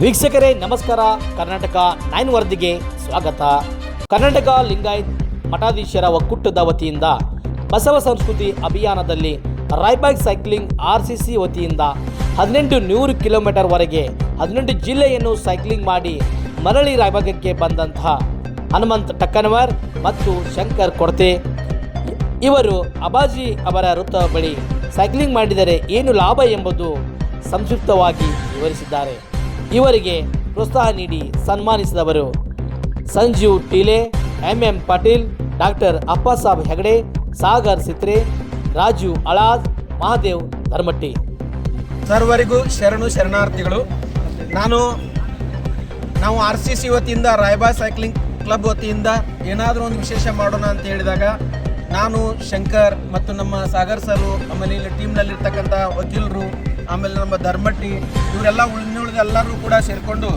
ವೀಕ್ಷಕರೇ ನಮಸ್ಕಾರ. ಕರ್ನಾಟಕ 9 ವರದಿಗೆ ಸ್ವಾಗತ. ಕರ್ನಾಟಕ ಲಿಂಗಾಯತ್ ಮಠಾಧೀಶರ ಒಕ್ಕೂಟದ ವತಿಯಿಂದ ಬಸವ ಸಂಸ್ಕೃತಿ ಅಭಿಯಾನದಲ್ಲಿ ರಾಯಬಾಗ್ ಸೈಕ್ಲಿಂಗ್ RCC ವತಿಯಿಂದ 1800 ಕಿಲೋಮೀಟರ್ ವರೆಗೆ 18 ಜಿಲ್ಲೆಯನ್ನು ಸೈಕ್ಲಿಂಗ್ ಮಾಡಿ ಮರಳಿ ರಾಯಬಾಗಕ್ಕೆ ಬಂದಂತಹ ಹನುಮಂತ್ ಟಕ್ಕನವರ್ ಮತ್ತು ಶಂಕರ್ ಕೊಡತೆ ಇವರು ಅಬಾಜಿ ಅವರ ವೃತ್ತ ಬಳಿ ಸೈಕ್ಲಿಂಗ್ ಮಾಡಿದರೆ ಏನು ಲಾಭ ಎಂಬುದು ಸಂಕ್ಷಿಪ್ತವಾಗಿ ವಿವರಿಸಿದ್ದಾರೆ. ಇವರಿಗೆ ಪ್ರೋತ್ಸಾಹ ನೀಡಿ ಸನ್ಮಾನಿಸಿದವರು ಸಂಜೀವ್ ಟೀಲೆ, MM ಪಾಟೀಲ್, ಡಾಕ್ಟರ್ ಅಪ್ಪಸಾಬ್ ಹೆಗಡೆ, ಸಾಗರ್ ಸಿತ್ರೆ, ರಾಜು ಅಳಾದ್, ಮಹಾದೇವ್ ಧರ್ಮಟ್ಟಿ. ಸರ್ವರಿಗೂ ಶರಣಾರ್ಥಿಗಳು. ನಾವು RCC ವತಿಯಿಂದ ರಾಯಬಾಗ್ ಸೈಕ್ಲಿಂಗ್ ಕ್ಲಬ್ ವತಿಯಿಂದ ಏನಾದರೂ ಒಂದು ವಿಶೇಷ ಮಾಡೋಣ ಅಂತ ಹೇಳಿದಾಗ ನಾನು, ಶಂಕರ್ ಮತ್ತು ನಮ್ಮ ಸಾಗರ್ ಸರು, ಆಮೇಲೆ ಇಲ್ಲಿ ಟೀಮ್ನಲ್ಲಿರ್ತಕ್ಕಂಥ ವಕೀಲರು, ಆಮೇಲೆ ನಮ್ಮ ಧರ್ಮಟ್ಟಿ, ಇವರೆಲ್ಲ ಉಳಿದ ಎಲ್ಲರೂ ಕೂಡ ಸೇರಿಕೊಂಡು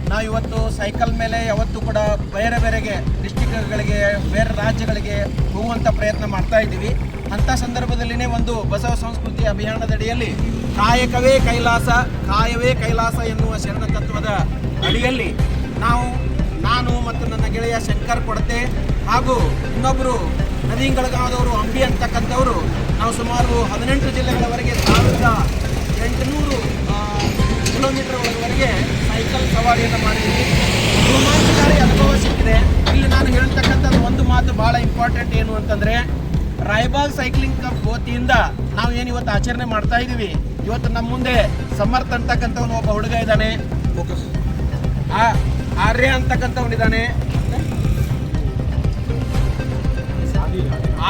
ನಾವು ಇವತ್ತು ಸೈಕಲ್ ಮೇಲೆ ಯಾವತ್ತೂ ಕೂಡ ಬೇರೆ ಬೇರೆಗೆ ಡಿಸ್ಟಿಕ್ಗಳಿಗೆ, ಬೇರೆ ರಾಜ್ಯಗಳಿಗೆ ಹೋಗುವಂಥ ಪ್ರಯತ್ನ ಮಾಡ್ತಾ ಇದ್ದೀವಿ. ಅಂಥ ಸಂದರ್ಭದಲ್ಲಿನೇ ಒಂದು ಬಸವ ಸಂಸ್ಕೃತಿ ಅಭಿಯಾನದಡಿಯಲ್ಲಿ ಕಾಯವೇ ಕೈಲಾಸ ಎನ್ನುವ ಶರಣ ತತ್ವದ ಅಡಿಯಲ್ಲಿ ನಾನು ಮತ್ತು ನನ್ನ ಗೆಳೆಯ ಶಂಕರ್ ಕೊಡತೆ ಹಾಗೂ ಇನ್ನೊಬ್ಬರು ನದೀಂಗಳಗಾದವರು ಅಂಬಿ ಅಂತಕ್ಕಂಥವರು ನಾವು ಸುಮಾರು 18 ಜಿಲ್ಲೆಗಳವರೆಗೆ 1800 ಕಿಲೋಮೀಟರ್ ಒಳವರೆಗೆ ಸೈಕಲ್ ಸವಾರಿಯನ್ನು ಮಾಡಿದ್ದೀವಿ. ರೋಮಾಂಚಕಾರಿ ಅನುಭವ ಸಿಕ್ಕಿದೆ. ಇಲ್ಲಿ ನಾನು ಹೇಳ್ತಕ್ಕಂಥದ್ದು ಒಂದು ಮಾತು ಭಾಳ ಇಂಪಾರ್ಟೆಂಟ್ ಏನು ಅಂತಂದರೆ, ರಾಯಬಾಗ್ ಸೈಕ್ಲಿಂಗ್ ಕ್ಲಬ್ ವತಿಯಿಂದ ನಾವು ಏನು ಇವತ್ತು ಆಚರಣೆ ಮಾಡ್ತಾ ಇದ್ದೀವಿ. ಇವತ್ತು ನಮ್ಮ ಮುಂದೆ ಸಮರ್ಥ ಅಂತಕ್ಕಂಥವನು ಒಬ್ಬ ಹುಡುಗ ಇದ್ದಾನೆ, ಆರ್ಯ ಅಂತಕ್ಕಂಥವನಿದ್ದಾನೆ,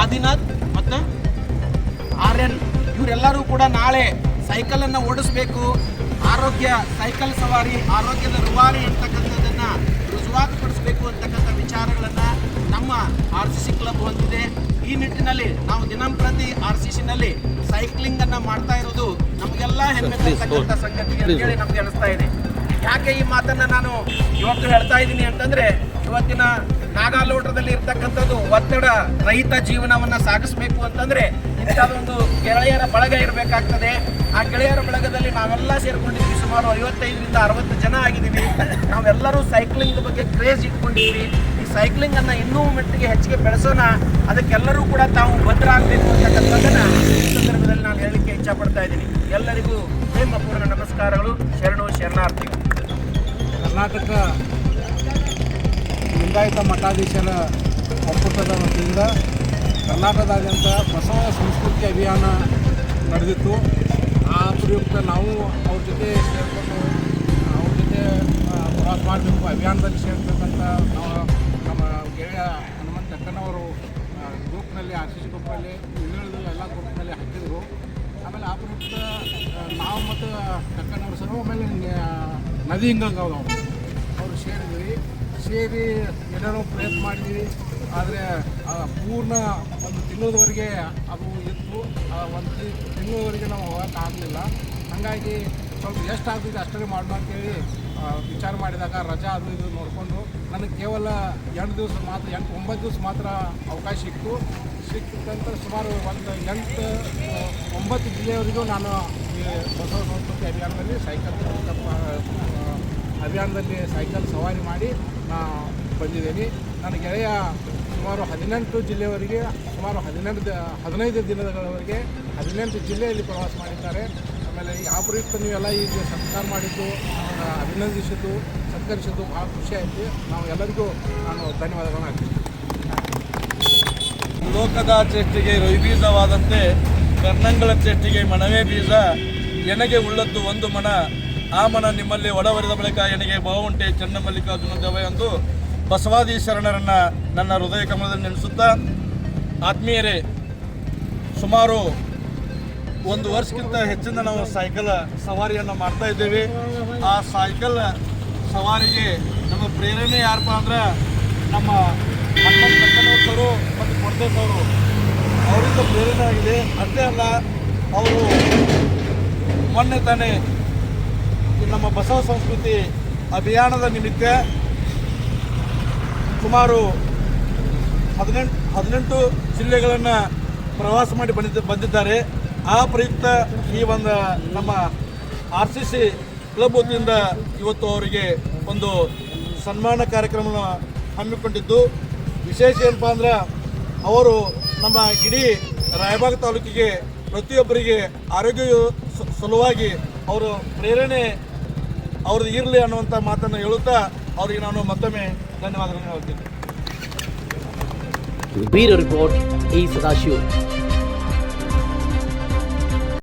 ಆದಿನಾಥ್ ಮತ್ತು ಆರ್ಯನ್, ಇವರೆಲ್ಲರೂ ಕೂಡ ನಾಳೆ ಸೈಕಲನ್ನು ಓಡಿಸ್ಬೇಕು, ಸೈಕಲ್ ಸವಾರಿ ಆರೋಗ್ಯದ ರುವಾರಿ ಅಂತಕ್ಕಂಥದ್ದನ್ನು ರುಜುವಾತುಪಡಿಸಬೇಕು ಅಂತಕ್ಕಂಥ ವಿಚಾರಗಳನ್ನು ನಮ್ಮ RCC ಕ್ಲಬ್ ಹೊಂದಿದೆ. ಈ ನಿಟ್ಟಿನಲ್ಲಿ ನಾವು ದಿನಂಪ್ರತಿ RCCನಲ್ಲಿ ಸೈಕ್ಲಿಂಗನ್ನು ಮಾಡ್ತಾ ಇರೋದು ನಮಗೆಲ್ಲ ಹೆಮ್ಮೆ ತರ್ತಕ್ಕಂಥ ಸಂಗತಿ ಅಂತೇಳಿ ನಮಗೆ ಅನಿಸ್ತಾ ಇದೆ. ಯಾಕೆ ಈ ಮಾತನ್ನು ನಾನು ಇವತ್ತು ಹೇಳ್ತಾ ಇದ್ದೀನಿ ಅಂತಂದರೆ, ಇವತ್ತಿನ ನಾಗಾಲೋಟದಲ್ಲಿ ಇರ್ತಕ್ಕಂಥದ್ದು ಒತ್ತಡ ರಹಿತ ಜೀವನವನ್ನು ಸಾಗಿಸಬೇಕು ಅಂತಂದರೆ ಇಂಥದ್ದೊಂದು ಗೆಳೆಯರ ಬಳಗ ಇರಬೇಕಾಗ್ತದೆ. ಆ ಗೆಳೆಯರ ಬಳಗದಲ್ಲಿ ನಾವೆಲ್ಲ ಸೇರ್ಕೊಂಡಿದ್ವಿ, ಸುಮಾರು 55ರಿಂದ 60 ಜನ ಆಗಿದ್ದೀವಿ. ನಾವೆಲ್ಲರೂ ಸೈಕ್ಲಿಂಗ್ ಬಗ್ಗೆ ಕ್ರೇಜ್ ಇಟ್ಕೊಂಡಿದ್ವಿ. ಈ ಸೈಕ್ಲಿಂಗನ್ನು ಇನ್ನೂ ಮಟ್ಟಿಗೆ ಹೆಚ್ಚಿಗೆ ಬೆಳೆಸೋಣ, ಅದಕ್ಕೆಲ್ಲರೂ ಕೂಡ ತಾವು ಭದ್ರಾಗಬೇಕು ಅಂತಕ್ಕಂಥದ್ದನ್ನು ಈ ಸಂದರ್ಭದಲ್ಲಿ ನಾನು ಹೇಳಲಿಕ್ಕೆ ಇಚ್ಛಪಡ್ತಾ ಇದ್ದೀನಿ. ಎಲ್ಲರಿಗೂ ಪ್ರೇಮಪೂರ್ಣ ನಮಸ್ಕಾರಗಳು, ಶರಣಾರ್ಥಿಗಳು. ಕರ್ನಾಟಕ ಲಿಂಗಾಯತ ಮಠಾಧೀಶರ ಒಕ್ಕೂಟದ ವತಿಯಿಂದ ಕರ್ನಾಟಕದಾದ್ಯಂತ ಬಸವ ಸಂಸ್ಕೃತಿ ಅಭಿಯಾನ ನಡೆದಿತ್ತು. ಆ ಪ್ರಯುಕ್ತ ನಾವು ಅವ್ರ ಜೊತೆ ಸೇರಿಕೊಂಡು ಅವ್ರ ಜೊತೆ ಪ್ರವಾಸ ಮಾಡಬೇಕು, ಅಭಿಯಾನದಲ್ಲಿ ಸೇರ್ಬೇಕಂತ ನಾವು ನಮ್ಮ ಗೆಳೆಯ ಹನುಮಂತ ಟಕ್ಕನವರು ಗ್ರೂಪ್ನಲ್ಲಿ RCC ಗ್ರೂಪ್ನಲ್ಲಿ ಎಲ್ಲ ಗ್ರೂಪ್ನಲ್ಲಿ ಹಾಕಿದರು. ಆಮೇಲೆ ಆ ಪ್ರಯುಕ್ತ ನಾವು ಮತ್ತು ಟಕ್ಕನವರು ಸಹ ಆಮೇಲೆ ನದಿ ಹಿಂಗಂಗವ್ರು ಅವರು ಸೇರಿ ಏನೇನೋ ಪ್ರಯತ್ನ ಮಾಡಿದ್ವಿ. ಆದರೆ ಪೂರ್ಣ ಒಂದು ತಿಂಗಳವರೆಗೆ ಅದು ಇತ್ತು. ಒಂದು ತಿಂಗಳವರೆಗೆ ನಾವು ಹೋಗೋಕ್ಕಾಗಲಿಲ್ಲ. ಹಾಗಾಗಿ ಸ್ವಲ್ಪ ಎಷ್ಟಾಗ್ತಿದೆ ಅಷ್ಟೇ ಮಾಡೋಣ ಅಂತೇಳಿ ವಿಚಾರ ಮಾಡಿದಾಗ ರಜಾ ಅದು ಇದು ನೋಡಿಕೊಂಡು ನನಗೆ ಕೇವಲ 9 ದಿವಸ ಮಾತ್ರ ಅವಕಾಶ ಸಿಕ್ಕಿದಂತ ಸುಮಾರು ಒಂದು 9 ಜಿಲ್ಲೆಯವರೆಗೂ ನಾನು ಈ ಬಸವ ಸಂಸ್ಕೃತಿ ಅಭಿಯಾನದಲ್ಲಿ ಸೈಕಲ್ ಸವಾರಿ ಮಾಡಿ ಬಂದಿದ್ದೀನಿ. ನನ್ನ ಗೆಳೆಯ ಸುಮಾರು 18 ಜಿಲ್ಲೆಯವರೆಗೆ ಸುಮಾರು 15 ದಿನಗಳವರೆಗೆ 18 ಜಿಲ್ಲೆಯಲ್ಲಿ ಪ್ರವಾಸ ಮಾಡಿದ್ದಾರೆ. ಆಮೇಲೆ ಆ ಪ್ರಯುಕ್ತ ನೀವೆಲ್ಲ ಈಗ ಸತ್ಕಾರ ಮಾಡಿದ್ದು, ಅಭಿನಂದಿಸಿದ್ದು, ಸತ್ಕರಿಸಿದ್ದು ಭಾಳ ಖುಷಿ ಆಯಿತು. ನಾವು ಎಲ್ಲರಿಗೂ ನಾನು ಧನ್ಯವಾದಗಳನ್ನು ಹಾಕ್ತೀನಿ. ಲೋಕದ ಚೇಷ್ಟಿಗೆ ರವಿಬೀಜವಾದಂತೆ ಕರ್ಣಂಗಳ ಚೇಷ್ಟಿಗೆ ಮನವೇ ಬೀಜ, ಎನಗೆ ಉಳ್ಳದ್ದು ಒಂದು ಮನ, ಆ ಮನ ನಿಮ್ಮಲ್ಲಿ ಒಡವರಿದ ಬಳಿಕ ಎನಗೆ ಬಹುಂಟೆ ಚನ್ನಮಲ್ಲಿಕಾರ್ಜುನ ದೇವ ಎಂದು ಬಸವಾದಿ ಶರಣರನ್ನು ನನ್ನ ಹೃದಯ ಕಮಲದಲ್ಲಿ ನೆನೆಸುತ್ತಾ, ಆತ್ಮೀಯರೇ, ಸುಮಾರು 1 ವರ್ಷಕ್ಕಿಂತ ಹೆಚ್ಚಿನ ನಾವು ಸೈಕಲ್ ಸವಾರಿಯನ್ನು ಮಾಡ್ತಾ ಇದ್ದೇವೆ. ಆ ಸೈಕಲ್ ಸವಾರಿಗೆ ನಮ್ಮ ಪ್ರೇರಣೆ ಯಾರಪ್ಪ ಅಂದ್ರೆ ನಮ್ಮ ಹನುಮಂತ ಟಕ್ಕನವರು ಮತ್ತು ಕೊಡದೇಸವರು, ಅವರಿಂದ ಪ್ರೇರಣೆ ಆಗಿದೆ. ಅಷ್ಟೇ ಅಲ್ಲ, ಅವರು ಮೊನ್ನೆ ತಾನೇ ನಮ್ಮ ಬಸವ ಸಂಸ್ಕೃತಿ ಅಭಿಯಾನದ ನಿಮಿತ್ತ ಸುಮಾರು 18 ಜಿಲ್ಲೆಗಳನ್ನು ಪ್ರವಾಸ ಮಾಡಿ ಬಂದಿದ್ದಾರೆ. ಆ ಪ್ರಯುಕ್ತ ಈ ಒಂದು ನಮ್ಮ RCC ಕ್ಲಬ್ ವತಿಯಿಂದ ಇವತ್ತು ಅವರಿಗೆ ಒಂದು ಸನ್ಮಾನ ಕಾರ್ಯಕ್ರಮವನ್ನು ಹಮ್ಮಿಕೊಂಡಿದ್ದು, ವಿಶೇಷ ಏನಪ್ಪ ಅಂದ್ರೆ ಅವರು ನಮ್ಮ ಇಡೀ ರಾಯಬಾಗ ತಾಲೂಕಿಗೆ ಪ್ರತಿಯೊಬ್ಬರಿಗೆ ಆರೋಗ್ಯ ಸಲುವಾಗಿ ಅವರು ಪ್ರೇರಣೆ ಅವ್ರದ್ದು ಇರಲಿ ಅನ್ನುವಂಥ ಮಾತನ್ನು ಹೇಳುತ್ತಾ ಅವರಿಗೆ ನಾನು ಮತ್ತೊಮ್ಮೆ ಧನ್ಯವಾದಗಳನ್ನು ಹೇಳ್ತೀನಿ. ಬ್ಯೂರೋ ರಿಪೋರ್ಟ್ ಈ ಸದಾಶಿವ್.